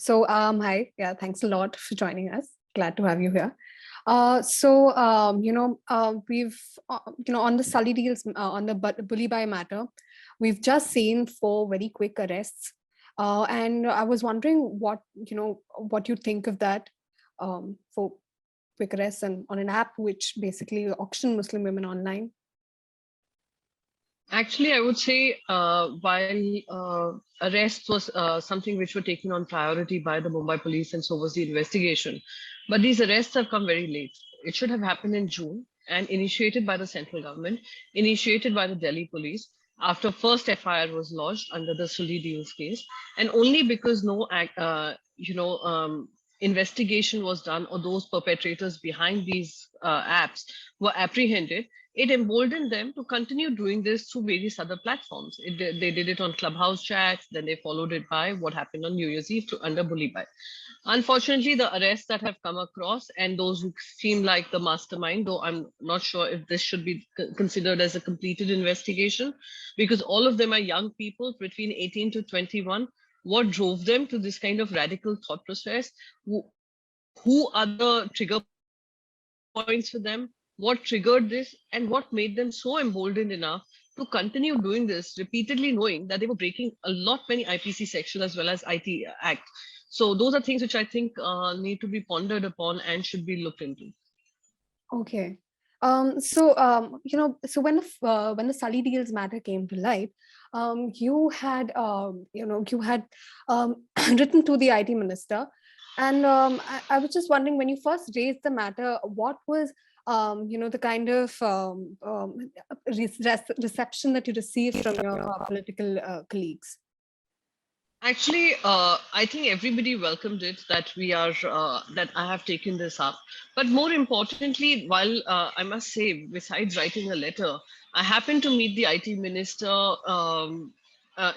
Hi, yeah, thanks a lot for joining us. Glad to have you here. We've, on the Sully deals, on the bully by matter, we've just seen four very quick arrests. And I was wondering what you think of that for quick arrests and on an app which basically auction Muslim women online. Actually, I would say while arrests was something which were taken on priority by the Mumbai police, and so was the investigation. But these arrests have come very late. It should have happened in June and initiated by the central government, initiated by the Delhi police after first FIR was lodged under the Sully Deals case, and only because no investigation was done or those perpetrators behind these apps were apprehended, it emboldened them to continue doing this through various other platforms. They did it on Clubhouse chats, then they followed it by what happened on New Year's Eve under Bully By. Unfortunately, the arrests that have come across and those who seem like the mastermind, though I'm not sure if this should be considered as a completed investigation, because all of them are young people between 18 to 21. What drove them to this kind of radical thought process? Who are the trigger points for them? What triggered this, and what made them so emboldened enough to continue doing this repeatedly, knowing that they were breaking a lot many IPC sections as well as IT Act. So those are things which I think need to be pondered upon and should be looked into. Okay. So when the Sully Deals matter came to light, you had written to the IT minister, and I was just wondering, when you first raised the matter, what was the kind of reception that you received from your political colleagues? Actually, I think everybody welcomed it that that I have taken this up. But more importantly, while I must say, besides writing a letter, I happened to meet the IT minister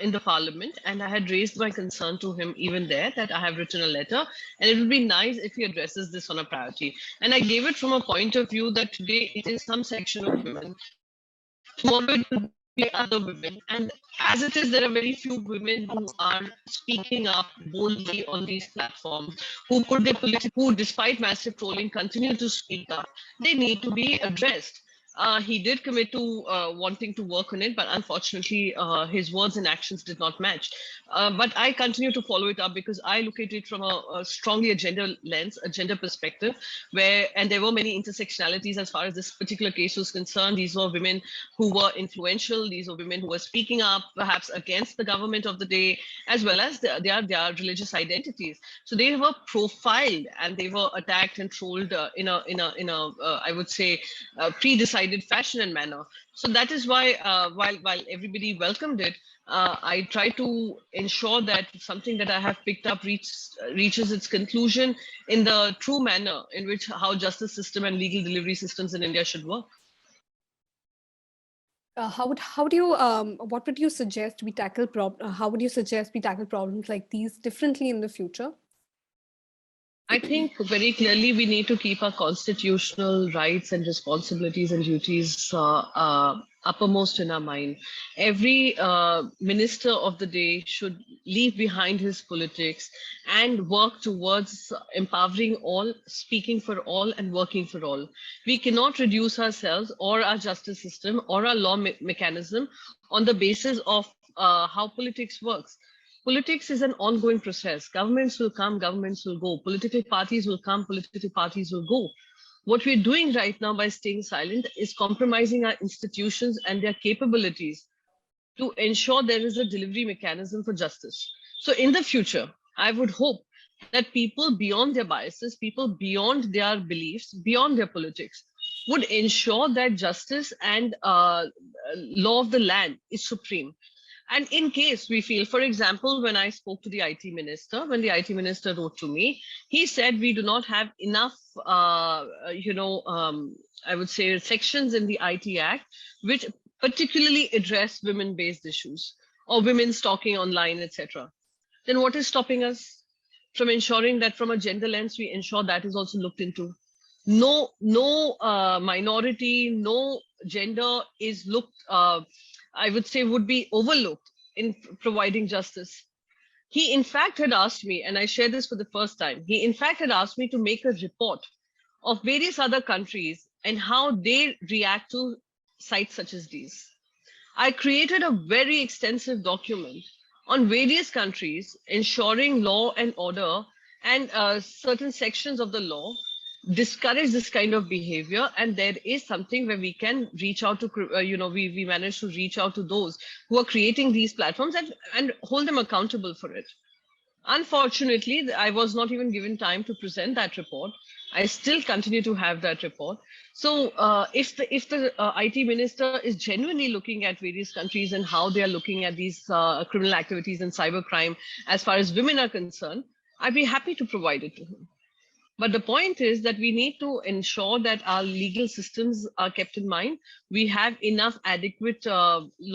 in the parliament, and I had raised my concern to him even there that I have written a letter, and it would be nice if he addresses this on a priority. And I gave it from a point of view that today it is some section of women, tomorrow it will be other women. And as it is, there are very few women who are speaking up boldly on these platforms, who put their who, despite massive trolling, continue to speak up. They need to be addressed. He did commit to wanting to work on it, but unfortunately, his words and actions did not match. But I continue to follow it up because I look at it from a strongly a gender lens, a gender perspective, and there were many intersectionalities as far as this particular case was concerned. These were women who were influential. These were women who were speaking up, perhaps against the government of the day, as well as their religious identities. So they were profiled and they were attacked and trolled in a I would say pre-decided fashion and manner. So that is why while everybody welcomed it, I try to ensure that something that I have picked up reaches its conclusion in the true manner in which how justice system and legal delivery systems in India should work. How do you what would you suggest we tackle how would you suggest we tackle problems like these differently in the future? I think very clearly we need to keep our constitutional rights and responsibilities and duties uppermost in our mind. Every minister of the day should leave behind his politics and work towards empowering all, speaking for all, and working for all. We cannot reduce ourselves or our justice system or our law mechanism on the basis of how politics works. Politics is an ongoing process. Governments will come, governments will go. Political parties will come, political parties will go. What we're doing right now by staying silent is compromising our institutions and their capabilities to ensure there is a delivery mechanism for justice. So in the future, I would hope that people beyond their biases, people beyond their beliefs, beyond their politics, would ensure that justice and law of the land is supreme. And in case we feel, for example, when I spoke to the IT minister, when the IT minister wrote to me, he said we do not have enough, I would say, sections in the IT Act which particularly address women-based issues or women stalking online, etc. Then what is stopping us from ensuring that from a gender lens, we ensure that is also looked into? No minority, no gender is looked, I would say, would be overlooked in providing justice. He in fact had asked me, and I share this for the first time, he in fact had asked me to make a report of various other countries and how they react to sites such as these. I created a very extensive document on various countries ensuring law and order, and certain sections of the law discourage this kind of behavior. And there is something where we can reach out to, we managed to reach out to those who are creating these platforms, and hold them accountable for it. Unfortunately, I was not even given time to present that report. I still continue to have that report. So if the IT minister is genuinely looking at various countries and how they are looking at these criminal activities and cybercrime as far as women are concerned, I'd be happy to provide it to him. But the point is that we need to ensure that our legal systems are kept in mind. We have enough adequate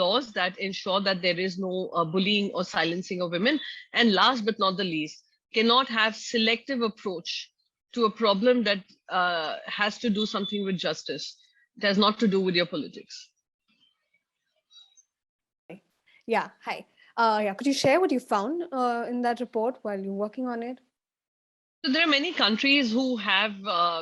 laws that ensure that there is no bullying or silencing of women. And last but not the least, cannot have selective approach to a problem that has to do something with justice. It has not to do with your politics. Yeah, hi. Yeah, could you share what you found in that report while you're working on it? So there are many countries who have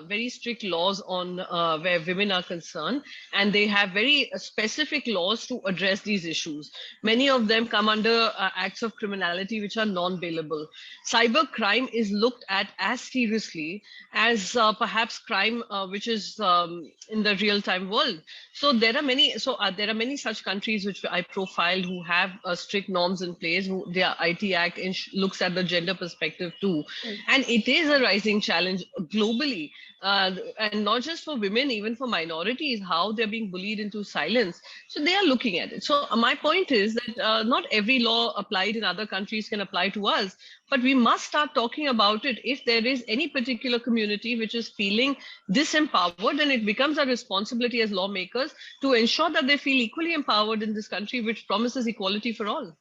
very strict laws on where women are concerned, and they have very specific laws to address these issues. Many of them come under acts of criminality which are non-bailable. Cyber crime is looked at as seriously as perhaps crime which is in the real-time world. So there are many such countries which I profiled who have strict norms in place. Who their IT Act looks at the gender perspective too, and it is a rising challenge globally, and not just for women, even for minorities, how they're being bullied into silence. So they are looking at it. So my point is that not every law applied in other countries can apply to us, but we must start talking about it. If there is any particular community which is feeling disempowered, then it becomes our responsibility as lawmakers to ensure that they feel equally empowered in this country, which promises equality for all.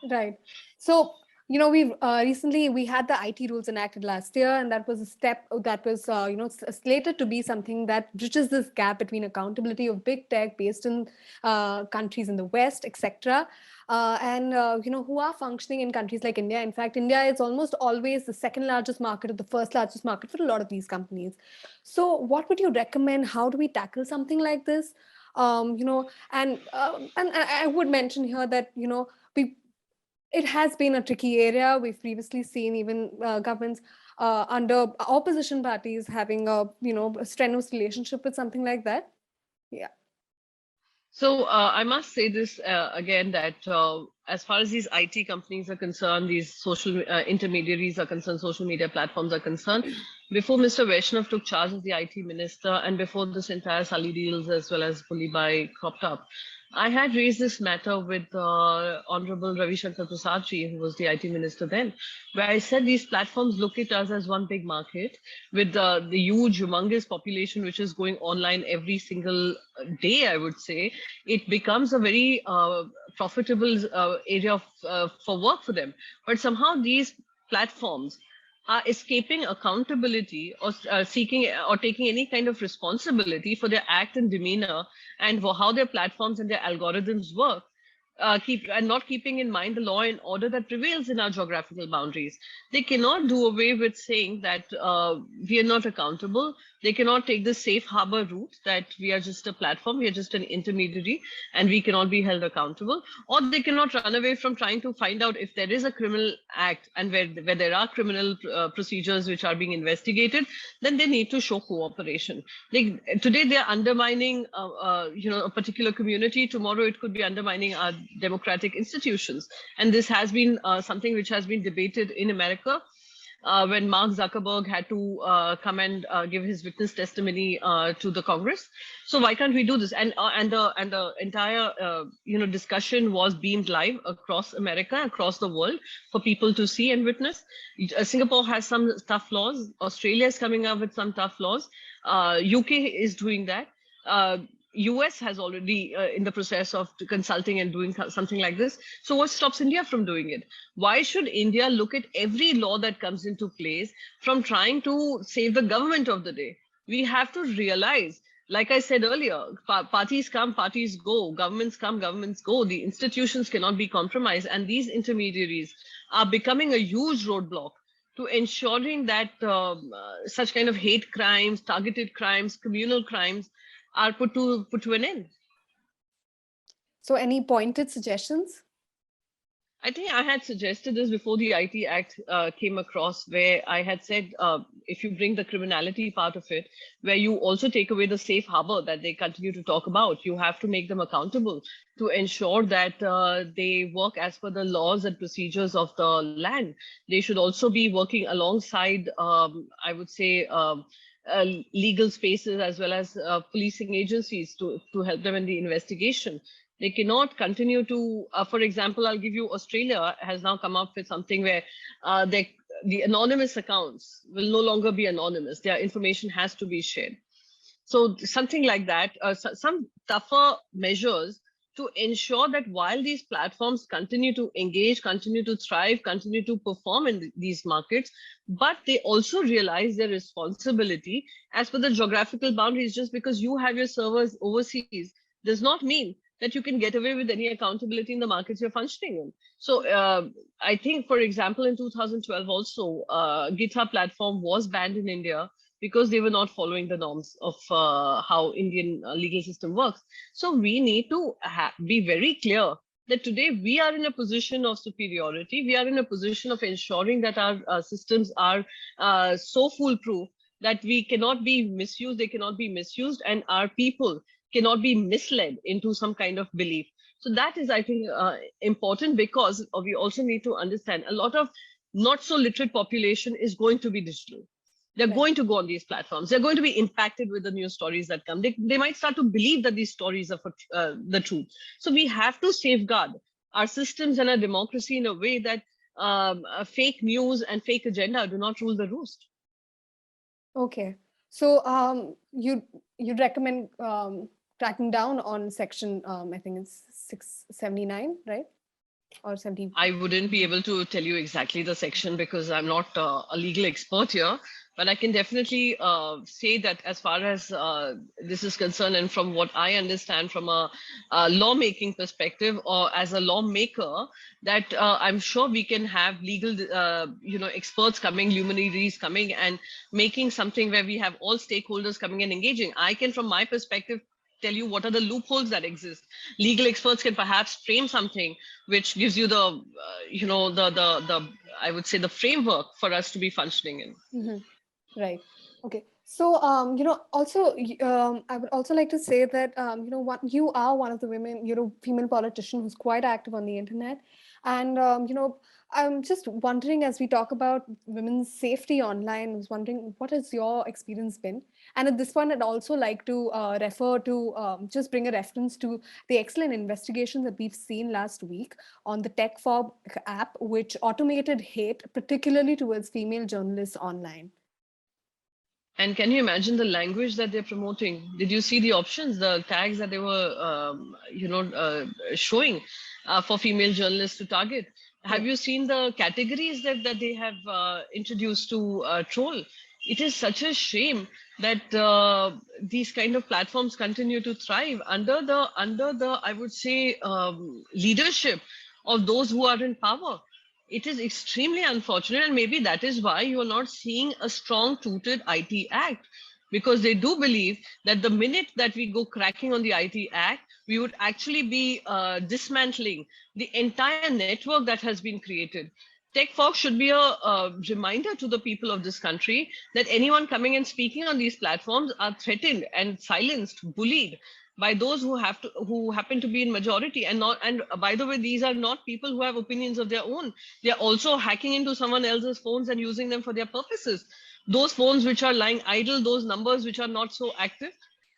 Right. So, we've recently we had the IT rules enacted last year, and that was a step that was slated to be something that bridges this gap between accountability of big tech based in countries in the West, etc., and who are functioning in countries like India. In fact, India is almost always the second largest market or the first largest market for a lot of these companies. So, what would you recommend? How do we tackle something like this? And I would mention here that it has been a tricky area. We've previously seen even governments under opposition parties having a strenuous relationship with something like that. Yeah. So I must say this again, that as far as these IT companies are concerned, these social intermediaries are concerned, social media platforms are concerned, before Mr. Vaishnav took charge as the IT minister, and before this entire Sully deals as well as Bully cropped up, I had raised this matter with Honorable Ravi Shankar Prasad ji, who was the IT minister then, where I said these platforms look at us as one big market with the huge, humongous population which is going online every single day, I would say. It becomes a very profitable area for work for them. But somehow these platforms are escaping accountability or seeking or taking any kind of responsibility for their act and demeanor and for how their platforms and their algorithms work. Not keeping in mind the law and order that prevails in our geographical boundaries. They cannot do away with saying that we are not accountable. They cannot take the safe harbor route that we are just a platform, we are just an intermediary, and we cannot be held accountable. Or they cannot run away from trying to find out if there is a criminal act and where there are criminal procedures which are being investigated, then they need to show cooperation. Today they are undermining a particular community. Tomorrow it could be undermining our democratic institutions. And this has been something which has been debated in America when Mark Zuckerberg had to come and give his witness testimony to the Congress. So why can't we do this? And the entire discussion was beamed live across America, across the world, for people to see and witness. Singapore has some tough laws. Australia is coming up with some tough laws. UK is doing that. US has already in the process of consulting and doing something like this. So what stops India from doing it? Why should India look at every law that comes into place from trying to save the government of the day? We have to realize Like I said earlier, parties come, parties go, governments come, governments go. The institutions cannot be compromised. And these intermediaries are becoming a huge roadblock to ensuring that such kind of hate crimes, targeted crimes, communal crimes are put to an end. So any pointed suggestions? I think I had suggested this before the IT Act came across, where I had said if you bring the criminality part of it, where you also take away the safe harbor that they continue to talk about, you have to make them accountable to ensure that they work as per the laws and procedures of the land. They should also be working alongside, I would say, legal spaces as well as policing agencies to help them in the investigation. They cannot continue to, for example, I'll give you, Australia has now come up with something where the anonymous accounts will no longer be anonymous. Their information has to be shared. So something like that, some tougher measures to ensure that while these platforms continue to engage, continue to thrive, continue to perform in these markets, but they also realize their responsibility as per the geographical boundaries. Just because you have your servers overseas does not mean that you can get away with any accountability in the markets you're functioning in. So I think, for example, in 2012 also, GitHub platform was banned in India because they were not following the norms of how Indian legal system works. So we need to be very clear that today we are in a position of superiority. We are in a position of ensuring that our systems are so foolproof that we cannot be misused, they cannot be misused, and our people cannot be misled into some kind of belief. So that is, I think, important, because we also need to understand a lot of not so literate population is going to be digital. They're going to go on these platforms. They're going to be impacted with the new stories that come. They might start to believe that these stories are for, the truth. So we have to safeguard our systems and our democracy in a way that fake news and fake agenda do not rule the roost. Okay. So you'd recommend cracking down on section, I think it's 679, right? Or 70. I wouldn't be able to tell you exactly the section because I'm not a legal expert here, but I can definitely say that as far as this is concerned, and from what I understand from a lawmaking perspective or as a lawmaker, that I'm sure we can have legal, experts coming, luminaries coming and making something where we have all stakeholders coming and engaging. I can, from my perspective, tell you what are the loopholes that exist. Legal experts can perhaps frame something which gives you the, the I would say the framework for us to be functioning in. Mm-hmm. Right. Okay. So, also, I would also like to say that, you are one of the women, female politician who's quite active on the internet. And, I'm just wondering, as we talk about women's safety online, I was wondering, what has your experience been? And at this point, I'd also like to refer to, just bring a reference to the excellent investigation that we've seen last week on the TechFob app, which automated hate, particularly towards female journalists online. And can you imagine the language that they're promoting? Did you see the options, the tags that they were, showing for female journalists to target? Have you seen the categories that they have introduced to troll? It is such a shame that these kind of platforms continue to thrive under the I would say leadership of those who are in power. It is extremely unfortunate, and maybe that is why you are not seeing a strong tooted IT Act, because they do believe that the minute that we go cracking on the IT Act, we would actually be dismantling the entire network that has been created. TechFox should be a reminder to the people of this country that anyone coming and speaking on these platforms are threatened and silenced, bullied by those who happen to be in majority. And by the way, these are not people who have opinions of their own. They are also hacking into someone else's phones and using them for their purposes. Those phones which are lying idle, those numbers which are not so active,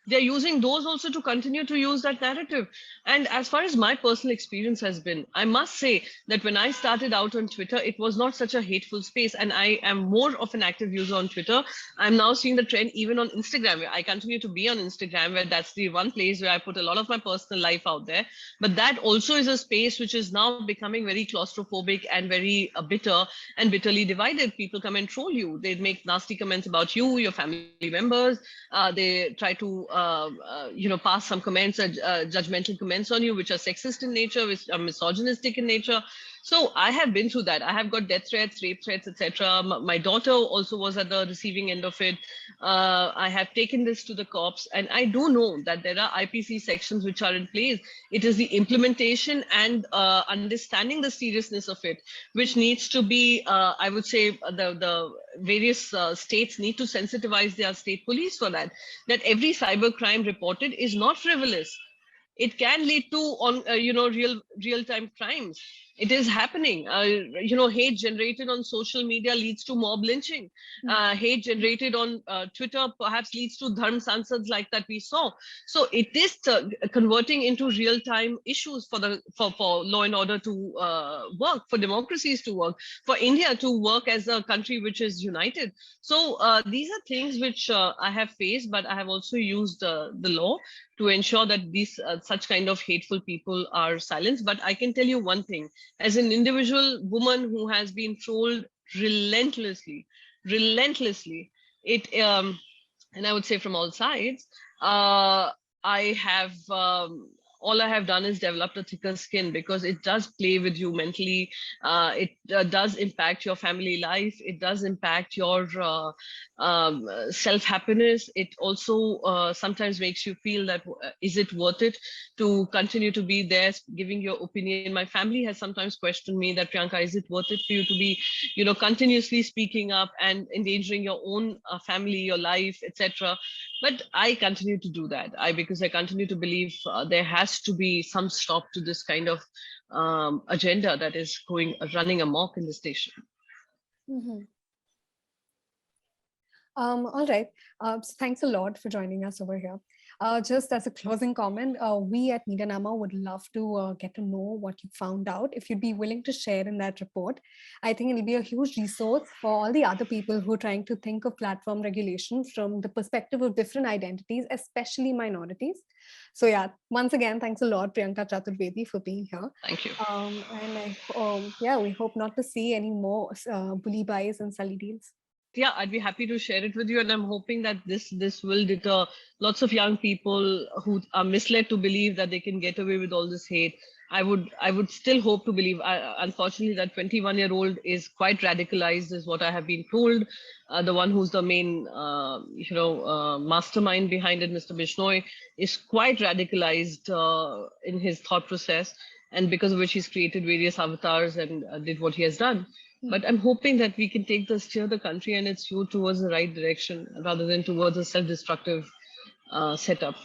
they're using those also to continue to use that narrative. And as far as my personal experience has been, I must say that when I started out on Twitter, it was not such a hateful space. And I am more of an active user on Twitter. I'm now seeing the trend even on Instagram, where I continue to be on Instagram, where that's the one place where I put a lot of my personal life out there. But that also is a space which is now becoming very claustrophobic and very bitter and bitterly divided. People come and troll you. They make nasty comments about you, your family members. They try to pass some comments, judgmental comments on you, which are sexist in nature, which are misogynistic in nature. So I have been through that. I have got death threats, rape threats, etc. My daughter also was at the receiving end of it. I have taken this to the cops, and I do know that there are IPC sections which are in place. It is the implementation and understanding the seriousness of it, which needs to be, I would say, the various states need to sensitize their state police for that. That every cyber crime reported is not frivolous. It can lead to real time crimes. It is happening. Hate generated on social media leads to mob lynching. Hate generated on Twitter perhaps leads to dharm sansads like that we saw. So it is converting into real time issues for law and order to work, for democracies to work, for India to work as a country which is united. So these are things which I have faced, but I have also used the law to ensure that these such kind of hateful people are silenced. But I can tell you one thing, as an individual woman who has been trolled relentlessly, and I would say from all sides, I have all I have done is developed a thicker skin, because it does play with you mentally. It does impact your family life. It does impact your self-happiness. It also sometimes makes you feel that, is it worth it to continue to be there giving your opinion? My family has sometimes questioned me that, Priyanka, is it worth it for you to be, continuously speaking up and endangering your own family, your life, etc. But I continue to do that. Because I continue to believe there has to be some stop to this kind of agenda that is running amok in the station. Mm-hmm. All right. So thanks a lot for joining us over here. Just as a closing comment, we at Medianama would love to get to know what you found out. If you'd be willing to share in that report, I think it'll be a huge resource for all the other people who are trying to think of platform regulation from the perspective of different identities, especially minorities. So yeah, once again, thanks a lot, Priyanka Chaturvedi, for being here. Thank you. And we hope not to see any more bully buys and sully deals. Yeah, I'd be happy to share it with you, and I'm hoping that this will deter lots of young people who are misled to believe that they can get away with all this hate. I would still hope to believe. Unfortunately, that 21-year-old is quite radicalized, is what I have been told. The one who's the main, mastermind behind it, Mr. Bishnoi, is quite radicalized in his thought process, and because of which he's created various avatars and did what he has done. But I'm hoping that we can steer the country and its youth towards the right direction rather than towards a self-destructive setup.